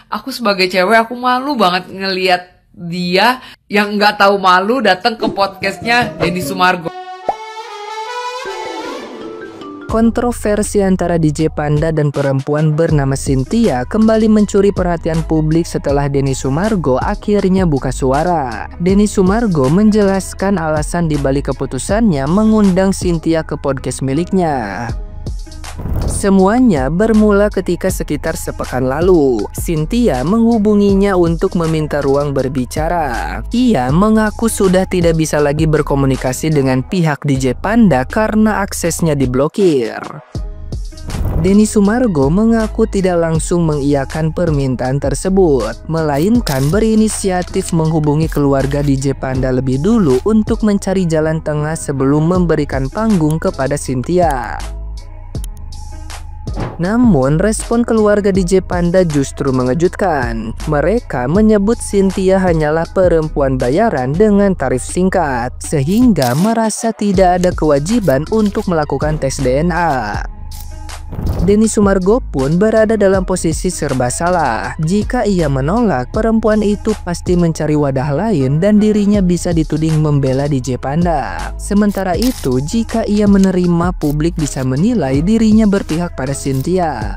aku sebagai cewek aku malu banget ngelihat dia yang nggak tahu malu datang ke podcastnya Denny Sumargo. Kontroversi antara DJ Panda dan perempuan bernama Cynthia kembali mencuri perhatian publik setelah Denny Sumargo akhirnya buka suara. Denny Sumargo menjelaskan alasan dibalik keputusannya mengundang Cynthia ke podcast miliknya. Semuanya bermula ketika sekitar sepekan lalu, Cynthia menghubunginya untuk meminta ruang berbicara. Ia mengaku sudah tidak bisa lagi berkomunikasi dengan pihak DJ Panda karena aksesnya diblokir. Denny Sumargo mengaku tidak langsung mengiyakan permintaan tersebut, melainkan berinisiatif menghubungi keluarga DJ Panda lebih dulu untuk mencari jalan tengah sebelum memberikan panggung kepada Cynthia. Namun, respon keluarga DJ Panda justru mengejutkan. Mereka menyebut Cynthia hanyalah perempuan bayaran dengan tarif singkat, sehingga merasa tidak ada kewajiban untuk melakukan tes DNA. Denny Sumargo pun berada dalam posisi serba salah. Jika ia menolak, perempuan itu pasti mencari wadah lain dan dirinya bisa dituding membela DJ Panda. Sementara itu, jika ia menerima, publik bisa menilai dirinya berpihak pada Cynthia.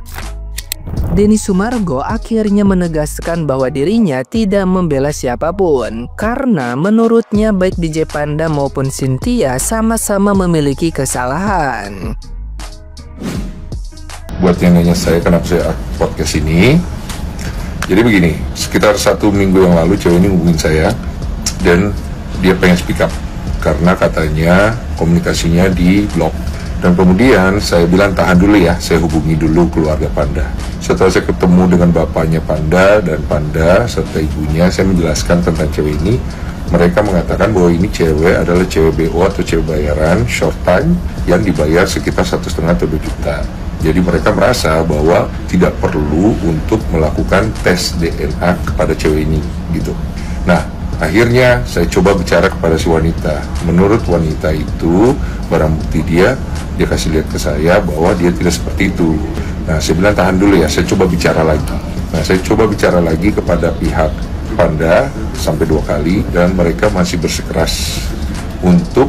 Denny Sumargo akhirnya menegaskan bahwa dirinya tidak membela siapapun, karena menurutnya baik DJ Panda maupun Cynthia sama-sama memiliki kesalahan. Buat yang nanya saya kenapa saya podcast ini, jadi begini, sekitar 1 minggu yang lalu cewek ini hubungin saya dan dia pengen speak up karena katanya komunikasinya di blok. Dan kemudian saya bilang tahan dulu ya, saya hubungi dulu keluarga Panda. Setelah saya ketemu dengan bapaknya Panda dan Panda serta ibunya, saya menjelaskan tentang cewek ini. Mereka mengatakan bahwa ini cewek adalah cewek BO atau cewek bayaran short time yang dibayar sekitar 1,5 atau 2 juta. Jadi mereka merasa bahwa tidak perlu untuk melakukan tes DNA kepada cewek ini gitu. Nah, akhirnya saya coba bicara kepada si wanita. Menurut wanita itu, barang bukti dia kasih lihat ke saya bahwa dia tidak seperti itu. Nah, saya bilang tahan dulu ya, saya coba bicara lagi. Nah, saya coba bicara lagi kepada pihak Panda sampai 2 kali dan mereka masih bersikeras untuk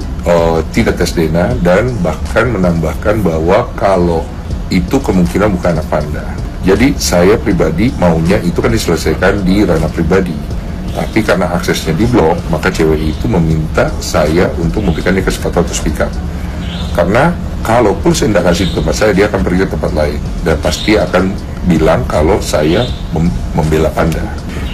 tidak tes DNA dan bahkan menambahkan bahwa kalau itu kemungkinan bukan anak Panda. Jadi saya pribadi maunya itu kan diselesaikan di ranah pribadi. Tapi karena aksesnya diblok, maka cewek itu meminta saya untuk memberikan dia kesempatan untuk speak up. Karena kalaupun saya tidak kasih di tempat saya, dia akan pergi ke tempat lain dan pasti akan bilang kalau saya membela Panda.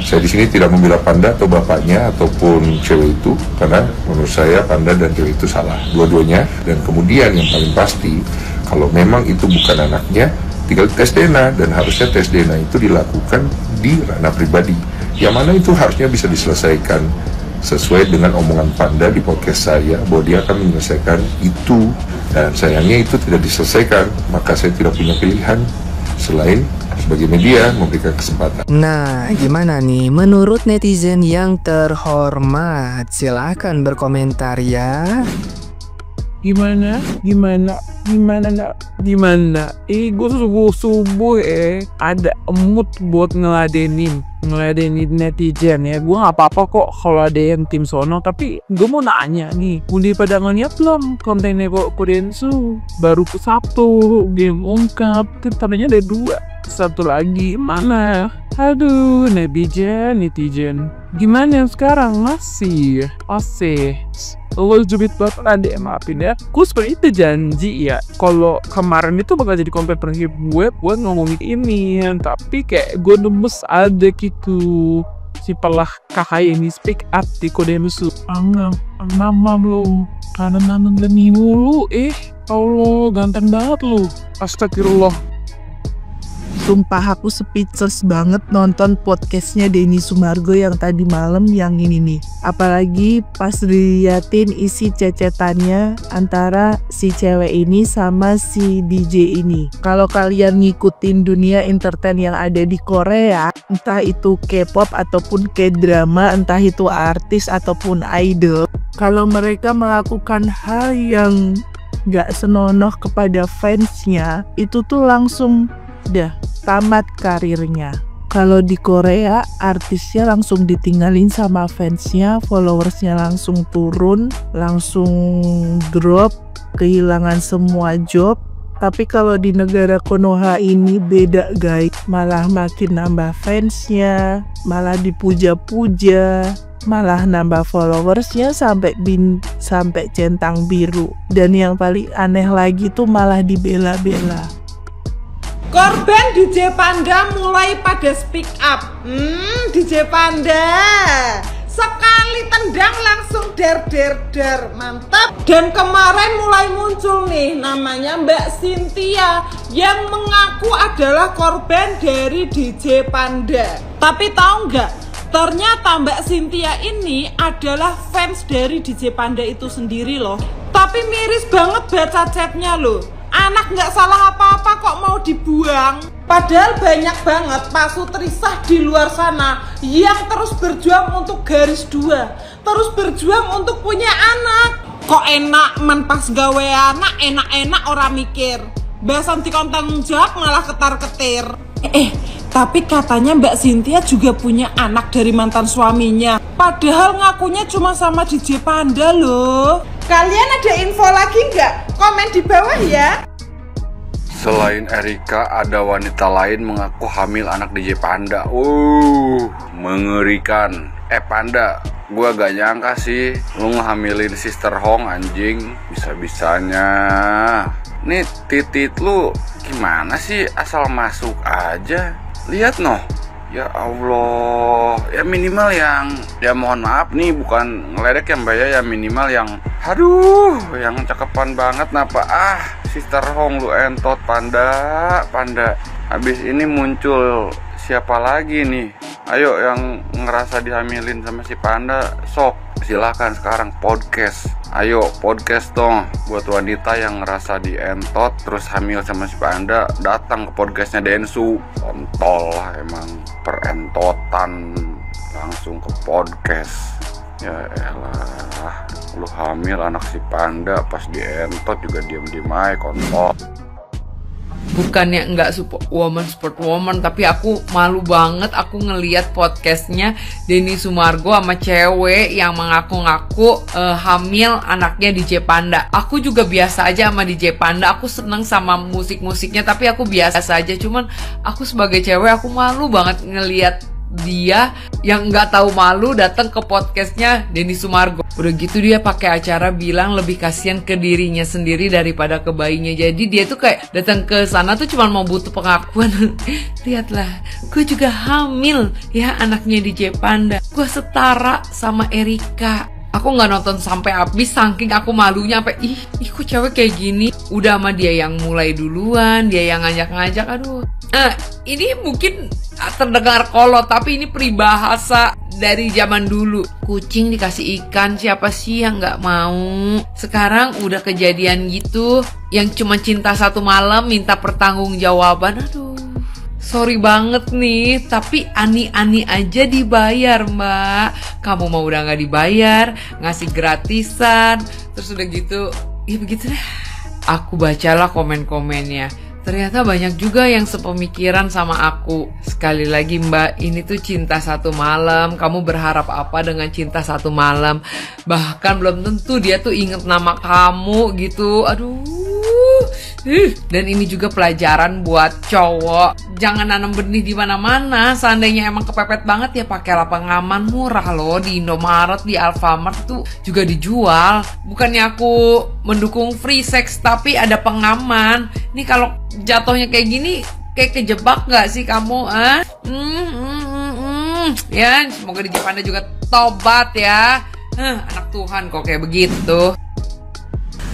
Saya di sini tidak membela Panda atau bapaknya ataupun cewek itu, karena menurut saya Panda dan cewek itu salah, dua-duanya. Dan kemudian yang paling pasti, kalau memang itu bukan anaknya, tinggal tes DNA dan harusnya tes DNA itu dilakukan di ranah pribadi. Yang mana itu harusnya bisa diselesaikan sesuai dengan omongan Panda di podcast saya bahwa dia akan menyelesaikan itu, dan sayangnya itu tidak diselesaikan. Maka saya tidak punya pilihan selain sebagai media memberikan kesempatan. Nah, gimana nih menurut netizen yang terhormat? Silahkan berkomentar ya. Gimana? Gue subuh ada mood buat ngeladenin netizen ya. Gue gak apa-apa kok kalau ada yang tim sono, tapi gue mau nanya nih, udah pada ngeliat belum kontennya kok Kodensu baru ke Sabtu game ungkap, tandanya ada 2, satu lagi mana? Aduh, netizen gimana sekarang? Masih lo jubit banget adek, maafin ya. Gue seperti itu janji ya, kalau kemarin itu bakal jadi konten terakhir gue buat ngomongin ini, tapi kayak gue nemes ada gitu si pelah kakak ini speak up di Kodensu. Nama lo kanan demi mulu Allah, ganteng banget lu, astagfirullah. Sumpah aku speechless banget nonton podcastnya Denny Sumargo yang tadi malam yang ini nih. Apalagi pas diliatin isi cecetannya antara si cewek ini sama si DJ ini. Kalau kalian ngikutin dunia entertain yang ada di Korea, entah itu K-pop ataupun K-drama, entah itu artis ataupun idol, kalau mereka melakukan hal yang gak senonoh kepada fansnya, itu tuh langsung tamat karirnya. Kalau di Korea, artisnya langsung ditinggalin sama fansnya, followersnya langsung turun, langsung drop, kehilangan semua job. Tapi kalau di negara Konoha ini beda guys, malah makin nambah fansnya, malah dipuja-puja, malah nambah followersnya sampai centang biru. Dan yang paling aneh lagi tuh malah dibela-bela. Korban DJ Panda mulai pada speak up. DJ Panda sekali tendang langsung der, mantap. Dan kemarin mulai muncul nih namanya Mbak Cynthia yang mengaku adalah korban dari DJ Panda. Tapi tahu nggak? Ternyata Mbak Cynthia ini adalah fans dari DJ Panda itu sendiri loh. Tapi miris banget baca chatnya loh. Anak nggak salah apa-apa kok mau dibuang. Padahal banyak banget pasutrisah di luar sana yang terus berjuang untuk garis 2, terus berjuang untuk punya anak. Kok enak men pas gawe anak, enak-enak orang mikir. Bahasan dikon tanggung jawab malah ketar-ketir. Tapi katanya Mbak Cynthia juga punya anak dari mantan suaminya. Padahal ngakunya cuma sama DJ Panda loh. Kalian ada info lagi nggak? Komen di bawah ya. Selain Erika, ada wanita lain mengaku hamil anak DJ Panda. Mengerikan. Panda, gua gak nyangka sih lu ngehamilin Sister Hong anjing. Bisa-bisanya. Nih titit lu gimana sih, asal masuk aja. Lihat noh. Ya Allah, ya minimal yang, ya mohon maaf nih bukan ngeledek yang Mbak ya minimal yang, aduh, yang cakepan banget napa Sister Hong lu entot Panda. Habis ini muncul siapa lagi nih? Ayo yang ngerasa dihamilin sama si Panda, sok silakan sekarang podcast. Ayo podcast dong buat wanita yang ngerasa dientot terus hamil sama si Panda, datang ke podcastnya Densu. Kontol lah emang, perentotan langsung ke podcast. Ya elah, lu hamil anak si Panda pas dientot juga diem-diem aja kontol. Bukannya nggak support woman, tapi aku malu banget aku ngeliat podcastnya Denny Sumargo sama cewek yang mengaku-ngaku hamil anaknya DJ Panda. Aku juga biasa aja sama DJ Panda, aku seneng sama musik-musiknya, tapi aku biasa aja. Cuman aku sebagai cewek aku malu banget ngeliat dia yang nggak tahu malu datang ke podcastnya Denny Sumargo. Udah gitu dia pakai acara bilang lebih kasihan ke dirinya sendiri daripada ke bayinya. Jadi dia tuh kayak datang ke sana tuh cuma mau butuh pengakuan. Lihatlah, gue juga hamil ya anaknya DJ Panda. Gue setara sama Erika. Aku nggak nonton sampai habis saking aku malunya sampai ih kok cewek kayak gini. Udah sama dia yang mulai duluan, dia yang ngajak-ngajak. Aduh. Ini mungkin terdengar kolot, tapi ini peribahasa dari zaman dulu. Kucing dikasih ikan, siapa sih yang nggak mau? Sekarang udah kejadian gitu, yang cuma cinta satu malam minta pertanggungjawaban. Aduh, sorry banget nih, tapi ani-ani aja dibayar mbak. Kamu mau udah nggak dibayar, ngasih gratisan, terus udah gitu, ya begitu deh. Aku bacalah komen-komennya. Ternyata banyak juga yang sepemikiran sama aku. Sekali lagi mbak, ini tuh cinta satu malam. Kamu berharap apa dengan cinta satu malam? Bahkan belum tentu dia tuh inget nama kamu gitu. Aduh. Dan ini juga pelajaran buat cowok. Jangan nanam benih di mana-mana. Seandainya emang kepepet banget ya pakailah pengaman murah loh. Di Indomaret, di Alfamart tuh juga dijual. Bukannya aku mendukung free sex, tapi ada pengaman. Nih kalau jatuhnya kayak gini, kayak kejebak gak sih kamu? Ya, semoga DJ Panda juga tobat ya. Anak Tuhan kok kayak begitu.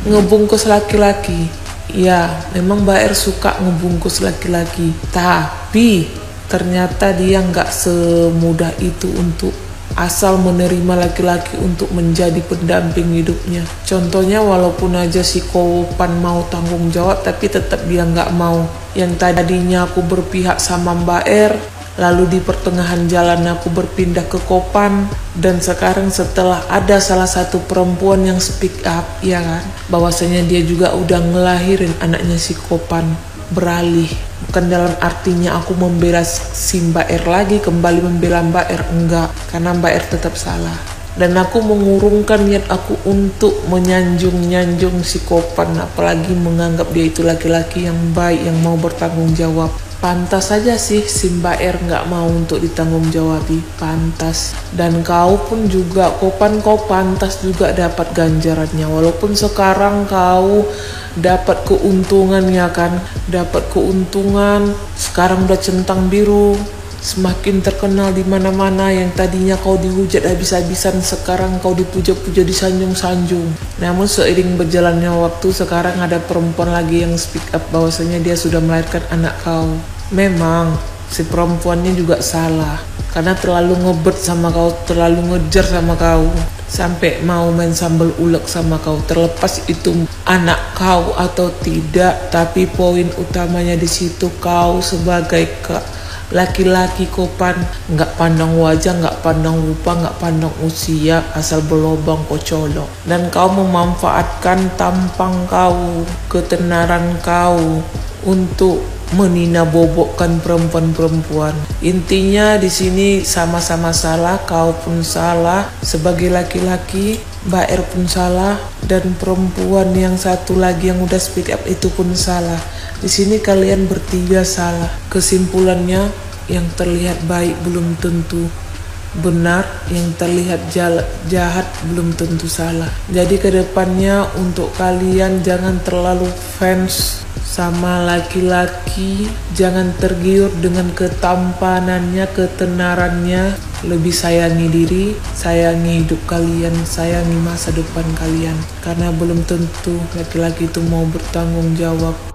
Ngebungkus laki-laki. Ya, memang Mbak R suka ngebungkus laki-laki. Tapi ternyata dia nggak semudah itu untuk asal menerima laki-laki untuk menjadi pendamping hidupnya. Contohnya walaupun aja si Kopan mau tanggung jawab, tapi tetap dia nggak mau. Yang tadinya aku berpihak sama Mbak R, lalu di pertengahan jalan aku berpindah ke Kopan, dan sekarang setelah ada salah satu perempuan yang speak up, ya kan, bahwasanya dia juga udah ngelahirin anaknya si Kopan, beralih Bukan dalam artinya aku membela si Mbak R lagi, kembali membela Mbak R, enggak, karena Mbak R tetap salah. Dan aku mengurungkan niat aku untuk menyanjung-nyanjung si Kopan, apalagi menganggap dia itu laki-laki yang baik, yang mau bertanggung jawab. Pantas saja sih si Mbak R nggak mau untuk ditanggung jawabi, pantas. Dan kau pun juga, Kopan, kau pantas juga dapat ganjarannya. Walaupun sekarang kau dapat keuntungan, ya kan, dapat keuntungan. Sekarang udah centang biru, semakin terkenal di mana-mana. Yang tadinya kau dihujat habis-habisan, sekarang kau dipuja-puja, disanjung-sanjung. Namun seiring berjalannya waktu, sekarang ada perempuan lagi yang speak up bahwasanya dia sudah melahirkan anak kau. Memang si perempuannya juga salah, karena terlalu ngebet sama kau, terlalu ngejar sama kau, sampai mau main sambal ulek sama kau. Terlepas itu anak kau atau tidak, tapi poin utamanya di situ kau sebagai laki-laki Kopan, nggak pandang wajah, nggak pandang rupa, nggak pandang usia, asal berlobang kau colok. Dan kau memanfaatkan tampang kau, ketenaran kau untuk menina bobokkan perempuan-perempuan. Intinya di sini sama-sama salah, kau pun salah sebagai laki-laki, Mbak R pun salah, dan perempuan yang satu lagi yang udah speak up itu pun salah. Di sini kalian bertiga salah. Kesimpulannya, yang terlihat baik belum tentu benar, yang terlihat jahat belum tentu salah. Jadi kedepannya untuk kalian jangan terlalu fans sama laki-laki, jangan tergiur dengan ketampanannya, ketenarannya. Lebih sayangi diri, sayangi hidup kalian, sayangi masa depan kalian, karena belum tentu laki-laki itu mau bertanggung jawab